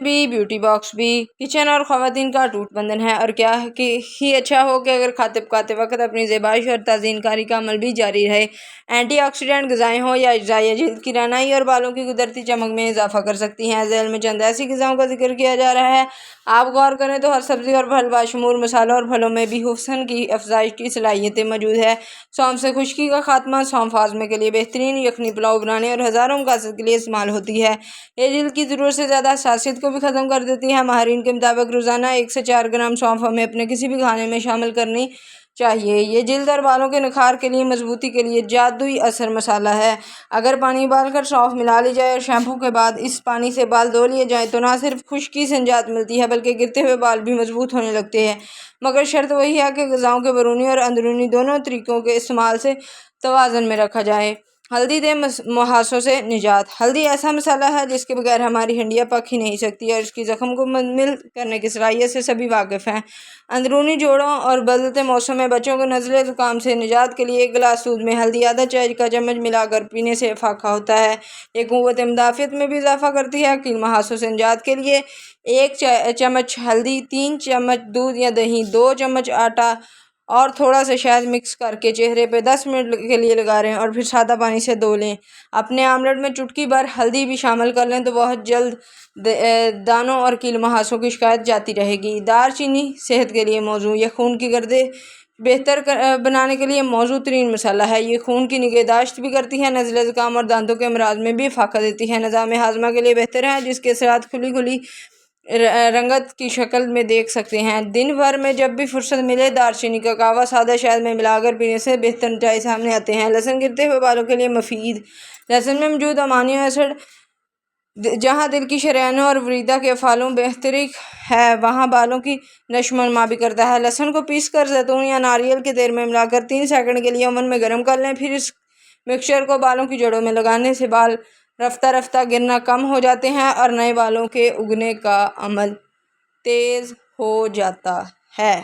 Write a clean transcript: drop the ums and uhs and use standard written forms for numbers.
भी, beauty box भी, kitchen और ख़वातीन का टूट बंधन है। और क्या कि ही अच्छा हो कि अगर खाते पकाते वक्त अपनी ज़ेबाइश और ताज़ीनकारी का अमल भी जारी रहे। एंटीऑक्सीडेंट ग़िज़ाएँ हों या अज्जाए जल्द की रानाई और बालों की कुदरती चमक में इजाफ़ा कर सकती हैं। ज़ैल में चंद ऐसी ग़िज़ाओं का जिक्र किया जा रहा है। आप गौर करें तो हर सब्ज़ी और फल बाशमूल मसालों और फलों में भी हुस्न की अफजाइश की सलाहियतें मौजूद है। सौंफ से खुश्की का खात्मा, सौंफ हाज़मे के लिए बेहतरीन, यखनी पुलाव बनाने और हज़ारों मकासद के लिए इस्तेमाल होती है। ये जिल्द की ज़रूरत से ज़्यादा हसासियत को भी ख़त्म कर देती है। माहिरीन के मुताबिक रोज़ाना 1 से 4 ग्राम सौंफ हमें अपने किसी भी खाने में शामिल करनी चाहिए। ये जिल्द और बालों के निखार के लिए, मजबूती के लिए जादुई असर मसाला है। अगर पानी उबालकर सौंफ मिला ली जाए और शैम्पू के बाद इस पानी से बाल धो लिए जाएँ तो ना सिर्फ खुश्की से निजात मिलती है बल्कि गिरते हुए बाल भी मजबूत होने लगते हैं। मगर शर्त वही है कि ग़िज़ाओं के बैरूनी और अंदरूनी दोनों तरीक़ों के इस्तेमाल से तवाज़ुन में रखा जाए। हल्दी दे मुहासों से निजात। हल्दी ऐसा मसाला है जिसके बगैर हमारी हड्डियाँ पक ही नहीं सकती और इसकी ज़ख्म को मुंतमिल करने की सलाहियत से सभी वाकिफ़ हैं। अंदरूनी जोड़ों और बदलते मौसम में बच्चों को नज़ले ज़ुकाम से निजात के लिए 1 गिलास दूध में हल्दी आधा चाय का चम्मच मिलाकर पीने से फ़ायदा होता है। ये क़ुव्वत मुदाफ़ियत में भी इजाफ़ा करती है। कील मुहासों से निजात के लिए 1 चम्मच हल्दी, 3 चम्मच दूध या दही, 2 चम्मच आटा और थोड़ा सा शहद मिक्स करके चेहरे पे 10 मिनट के लिए लगा लें और फिर सादा पानी से धो लें। अपने आमलेट में चुटकी भर हल्दी भी शामिल कर लें तो बहुत जल्द दानों और कील मुहासों की शिकायत जाती रहेगी। दालचीनी सेहत के लिए मौजू। यह खून की गर्दे बेहतर बनाने के लिए मौजू तरीन मसाला है। ये खून की निगहदाश्त भी करती है, नज़ले ज़ुकाम और दांतों के अमराज में भी फ़ायदा देती है। निज़ाम हाज़मा के लिए बेहतर है जिसके असरात खुली खुली रंगत की शक्ल में देख सकते हैं। दिन भर में जब भी फुर्सत मिले दालचीनी का कहवा सादा शहद में मिलाकर पीने से बेहतर नतीजे सामने आते हैं। लहसुन गिरते हुए बालों के लिए मुफीद। लहसुन में मौजूद अमाइनो एसिड जहाँ दिल की शरैनों और वरीदा के अफ़ालों बेहतरीक है वहाँ बालों की नशोनुमा भी करता है। लहसुन को पीस कर जैतून या नारियल के तेल में मिलाकर 3 सेकंड के लिए ओवन में गर्म कर लें। फिर इस मिक्सचर को बालों की जड़ों में लगाने से बाल रफ्ता रफ्ता गिरना कम हो जाते हैं और नए बालों के उगने का अमल तेज़ हो जाता है।